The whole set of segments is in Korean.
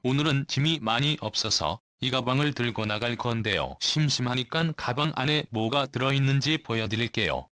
오늘은 짐이 많이 없어서 이 가방을 들고 나갈 건데요. 심심하니깐 가방 안에 뭐가 들어있는지 보여드릴게요.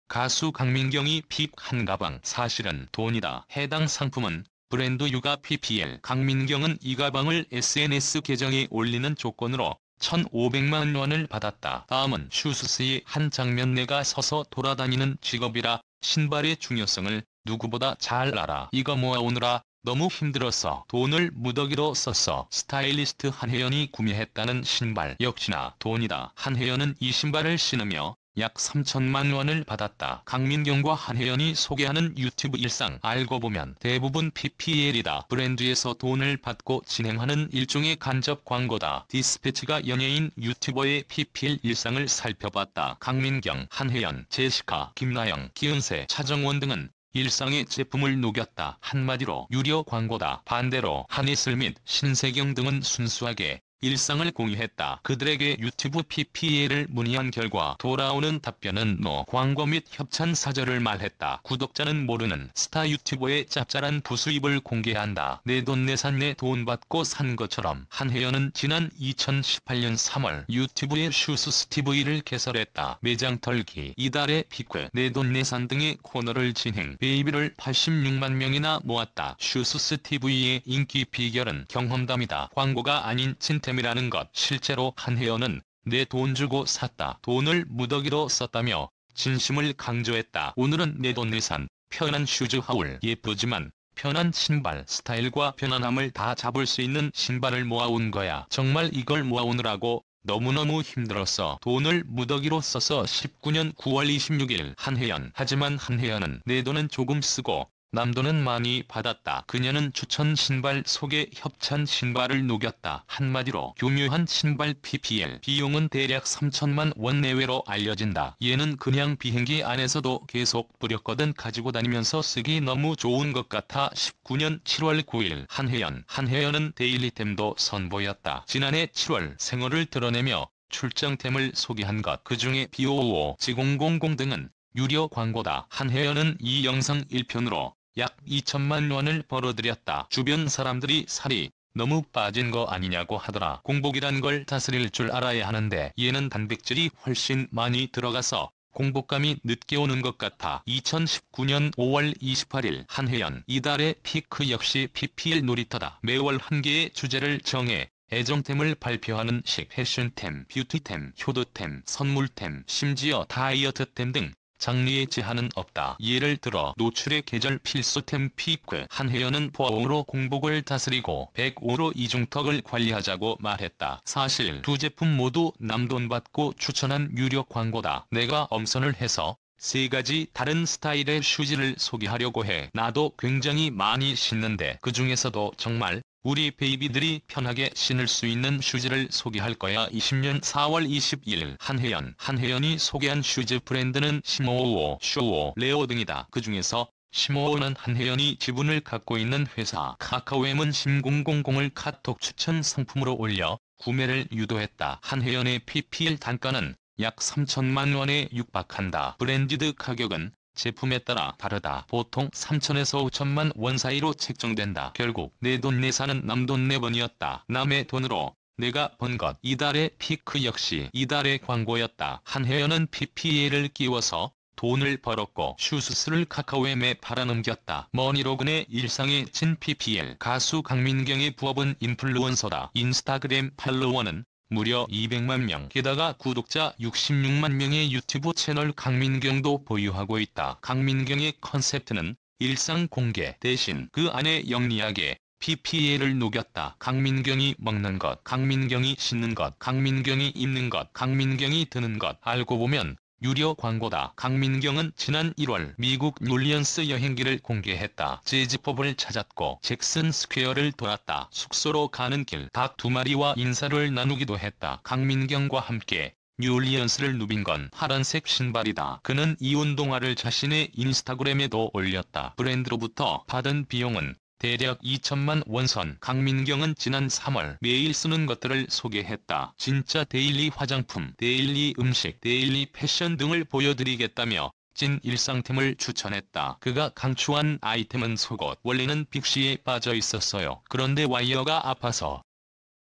가수 강민경이 픽한 가방, 사실은 돈이다. 해당 상품은 브랜드 육아 PPL. 강민경은 이 가방을 SNS 계정에 올리는 조건으로 1,500만 원을 받았다. 다음은 슈스의 한 장면. 내가 서서 돌아다니는 직업이라 신발의 중요성을 누구보다 잘 알아. 이거 모아오느라 너무 힘들었어. 돈을 무더기로 썼어. 스타일리스트 한혜연이 구매했다는 신발 역시나 돈이다. 한혜연은 이 신발을 신으며 약 3천만 원을 받았다. 강민경과 한혜연이 소개하는 유튜브 일상, 알고 보면 대부분 PPL이다. 브랜드에서 돈을 받고 진행하는 일종의 간접 광고다. 디스패치가 연예인 유튜버의 PPL 일상을 살펴봤다. 강민경, 한혜연, 제시카, 김나영, 기은세, 차정원 등은 일상의 제품을 녹였다. 한마디로 유료 광고다. 반대로 한예슬 및 신세경 등은 순수하게 일상을 공유했다. 그들에게 유튜브 PPL을 문의한 결과 돌아오는 답변은 노 광고 및 협찬 사절을 말했다. 구독자는 모르는 스타 유튜버의 짭짤한 부수입을 공개한다. 내돈내산 내 돈 받고 산 것처럼. 한혜연은 지난 2018년 3월 유튜브에 슈스 TV를 개설했다. 매장 털기, 이달의 피크, 내돈내산 등의 코너를 진행, 베이비를 86만 명이나 모았다. 슈스 TV의 인기 비결은 경험담이다. 광고가 아닌 진템이라는 것. 실제로 한혜연은 내 돈 주고 샀다. 돈을 무더기로 썼다며 진심을 강조했다. 오늘은 내돈내산, 편한 슈즈 하울, 예쁘지만 편한 신발, 스타일과 편안함을 다 잡을 수 있는 신발을 모아온 거야. 정말 이걸 모아오느라고 너무너무 힘들었어. 돈을 무더기로 써서 19년 9월 26일 한혜연. 하지만 한혜연은 내 돈은 조금 쓰고 남 돈은 많이 받았다. 그녀는 추천 신발 속에 협찬 신발을 녹였다. 한마디로 교묘한 신발 PPL. 비용은 대략 3천만 원 내외로 알려진다. 얘는 그냥 비행기 안에서도 계속 뿌렸거든. 가지고 다니면서 쓰기 너무 좋은 것 같아. 19년 7월 9일 한혜연은 데일리템도 선보였다. 지난해 7월 생얼을 드러내며 출장템을 소개한 것. 그중에 B555, G000 등은 유료 광고다. 한혜연은 이 영상 1편으로 약 2천만 원을 벌어들였다. 주변 사람들이 살이 너무 빠진 거 아니냐고 하더라. 공복이란 걸 다스릴 줄 알아야 하는데 얘는 단백질이 훨씬 많이 들어가서 공복감이 늦게 오는 것 같아. 2019년 5월 28일 한혜연. 이달의 피크 역시 PPL 놀이터다. 매월 한 개의 주제를 정해 애정템을 발표하는 식. 패션템, 뷰티템, 효도템, 선물템, 심지어 다이어트템 등 장르의 제한은 없다. 예를 들어 노출의 계절 필수템 피크. 한혜연은 포옹으로 공복을 다스리고 105로 이중턱을 관리하자고 말했다. 사실 두 제품 모두 남 돈 받고 추천한 유료 광고다. 내가 엄선을 해서 3가지 다른 스타일의 슈즈를 소개하려고 해. 나도 굉장히 많이 신는데 그 중에서도 정말 우리 베이비들이 편하게 신을 수 있는 슈즈를 소개할 거야. 20년 4월 22일 한혜연이 소개한 슈즈 브랜드는 시모오, 쇼오, 레오 등이다. 그 중에서 시모오는 한혜연이 지분을 갖고 있는 회사. 카카오엠은 심000을 카톡 추천 상품으로 올려 구매를 유도했다. 한혜연의 PPL 단가는 약 3천만 원에 육박한다. 브랜디드 가격은 제품에 따라 다르다. 보통 3천에서 5천만 원 사이로 책정된다. 결국 내돈내산은 남돈 내번이었다. 남의 돈으로 내가 번 것. 이달의 피크 역시 이달의 광고였다. 한혜연은 PPL을 끼워서 돈을 벌었고 슈스를 카카오엠에 팔아넘겼다. 머니로근의 일상에 진 PPL. 가수 강민경의 부업은 인플루언서다. 인스타그램 팔로워는 무려 200만 명. 게다가 구독자 66만 명의 유튜브 채널 강민경도 보유하고 있다. 강민경의 컨셉트는 일상 공개 대신 그 안에 영리하게 PPL을 녹였다. 강민경이 먹는 것, 강민경이 신는 것, 강민경이 입는 것, 강민경이 드는 것. 알고 보면 유료 광고다. 강민경은 지난 1월 미국 뉴올리언스 여행기를 공개했다. 재즈펍을 찾았고 잭슨 스퀘어를 돌았다. 숙소로 가는 길 닭 2마리와 인사를 나누기도 했다. 강민경과 함께 뉴올리언스를 누빈 건 파란색 신발이다. 그는 이 운동화를 자신의 인스타그램에도 올렸다. 브랜드로부터 받은 비용은 대략 2천만 원 선. 강민경은 지난 3월 매일 쓰는 것들을 소개했다. 진짜 데일리 화장품, 데일리 음식, 데일리 패션 등을 보여드리겠다며 찐 일상템을 추천했다. 그가 강추한 아이템은 속옷. 원래는 빅시에 빠져 있었어요. 그런데 와이어가 아파서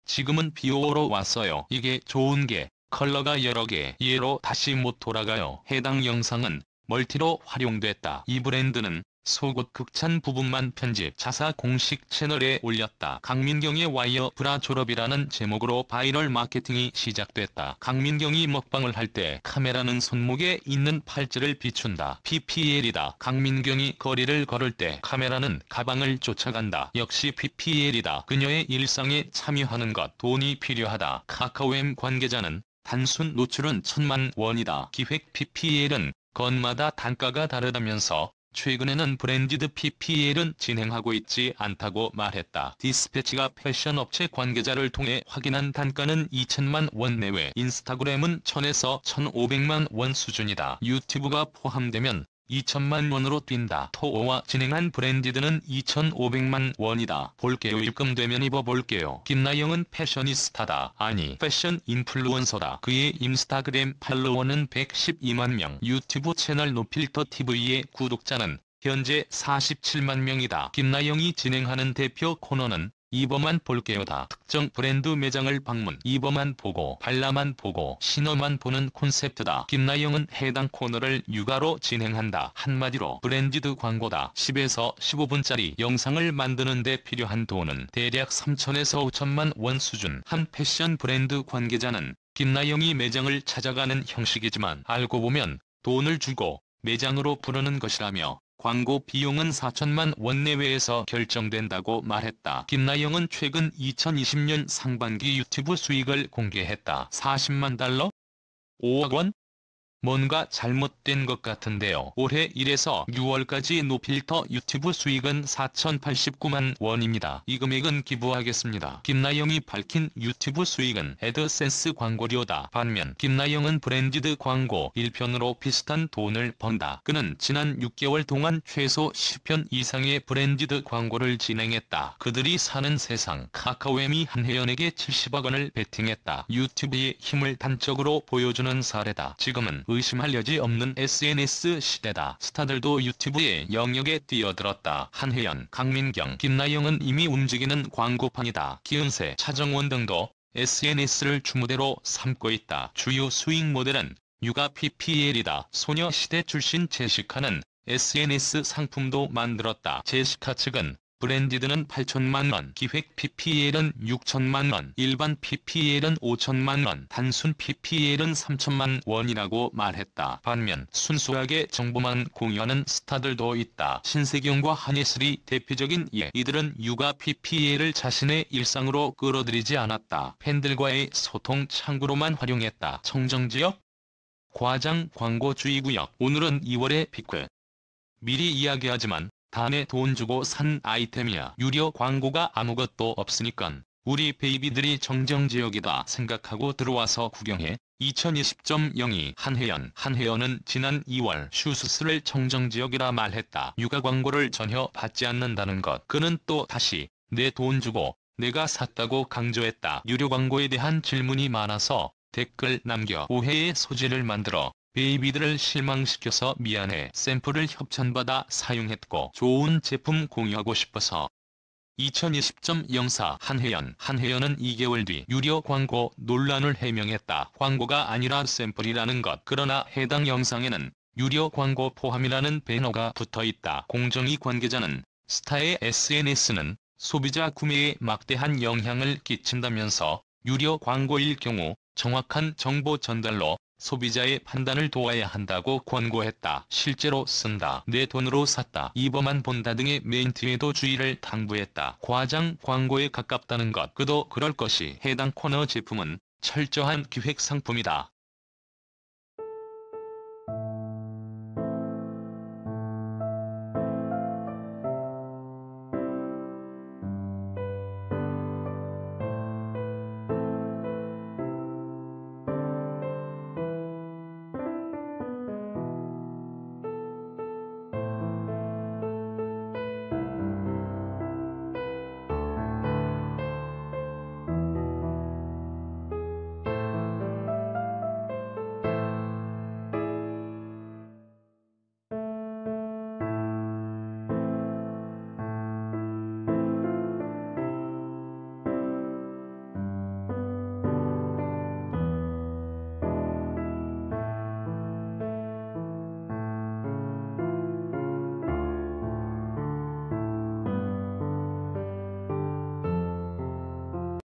지금은 비오로 왔어요. 이게 좋은 게 컬러가 여러 개, 얘로 다시 못 돌아가요. 해당 영상은 멀티로 활용됐다. 이 브랜드는 속옷 극찬 부분만 편집 자사 공식 채널에 올렸다. 강민경의 와이어 브라 졸업이라는 제목으로 바이럴 마케팅이 시작됐다. 강민경이 먹방을 할 때 카메라는 손목에 있는 팔찌를 비춘다. PPL이다. 강민경이 거리를 걸을 때 카메라는 가방을 쫓아간다. 역시 PPL이다. 그녀의 일상에 참여하는 것 돈이 필요하다. 카카오엠 관계자는 단순 노출은 1,000만 원이다. 기획 PPL은 건마다 단가가 다르다면서 최근에는 브랜디드 PPL은 진행하고 있지 않다고 말했다. 디스패치가 패션 업체 관계자를 통해 확인한 단가는 2,000만 원 내외, 인스타그램은 1,000에서 1,500만 원 수준이다. 유튜브가 포함되면 2,000만 원으로 뛴다. 토오와 진행한 브랜디드는 2,500만 원이다. 볼게요. 입금되면 입어볼게요. 김나영은 패셔니스타다. 아니 패션 인플루언서다. 그의 인스타그램 팔로워는 112만 명. 유튜브 채널 노필터TV의 구독자는 현재 47만 명이다. 김나영이 진행하는 대표 코너는 입어만 볼게요다. 특정 브랜드 매장을 방문, 입어만 보고 발라만 보고 신어만 보는 콘셉트다. 김나영은 해당 코너를 육아로 진행한다. 한마디로 브랜디드 광고다. 10에서 15분짜리 영상을 만드는 데 필요한 돈은 대략 3,000에서 5,000만 원 수준. 한 패션 브랜드 관계자는 김나영이 매장을 찾아가는 형식이지만 알고 보면 돈을 주고 매장으로 부르는 것이라며 광고 비용은 4,000만 원 내외에서 결정된다고 말했다. 김나영은 최근 2020년 상반기 유튜브 수익을 공개했다. 40만 달러? 5억 원? 뭔가 잘못된 것 같은데요. 올해 1에서 6월까지 노필터 유튜브 수익은 4,089만 원입니다. 이 금액은 기부하겠습니다. 김나영이 밝힌 유튜브 수익은 애드센스 광고료다. 반면 김나영은 브랜디드 광고 1편으로 비슷한 돈을 번다. 그는 지난 6개월 동안 최소 10편 이상의 브랜디드 광고를 진행했다. 그들이 사는 세상. 카카오엠이 한혜연에게 70억 원을 베팅했다. 유튜브의 힘을 단적으로 보여주는 사례다. 지금은 의심할 여지 없는 SNS 시대다. 스타들도 유튜브의 영역에 뛰어들었다. 한혜연, 강민경, 김나영은 이미 움직이는 광고판이다. 기은세, 차정원 등도 SNS를 주무대로 삼고 있다. 주요 수익 모델은 육아 PPL이다. 소녀시대 출신 제시카는 SNS 상품도 만들었다. 제시카 측은 브랜디드는 8,000만 원, 기획 PPL은 6,000만 원, 일반 PPL은 5,000만 원, 단순 PPL은 3,000만 원이라고 말했다. 반면 순수하게 정보만 공유하는 스타들도 있다. 신세경과 한예슬이 대표적인 예. 이들은 육아 PPL을 자신의 일상으로 끌어들이지 않았다. 팬들과의 소통 창구로만 활용했다. 청정지역? 과장 광고주의구역. 오늘은 2월의 빅회. 미리 이야기하지만 단에 돈 주고 산 아이템이야. 유료 광고가 아무것도 없으니깐 우리 베이비들이 정정지역이다 생각하고 들어와서 구경해. 2020.02 한혜연은 지난 2월 슈스를 정정지역이라 말했다. 육아 광고를 전혀 받지 않는다는 것. 그는 또 다시 내 돈 주고 내가 샀다고 강조했다. 유료 광고에 대한 질문이 많아서 댓글 남겨 오해의 소지를 만들어 베이비들을 실망시켜서 미안해. 샘플을 협찬받아 사용했고 좋은 제품 공유하고 싶어서. 2020.04 한혜연은 2개월 뒤 유료 광고 논란을 해명했다. 광고가 아니라 샘플이라는 것. 그러나 해당 영상에는 유료 광고 포함이라는 배너가 붙어있다. 공정위 관계자는 스타의 SNS는 소비자 구매에 막대한 영향을 끼친다면서 유료 광고일 경우 정확한 정보 전달로 소비자의 판단을 도와야 한다고 권고했다. 실제로 쓴다. 내 돈으로 샀다. 입어만 본다 등의 멘트에도 주의를 당부했다. 과장 광고에 가깝다는 것. 그도 그럴 것이 해당 코너 제품은 철저한 기획 상품이다.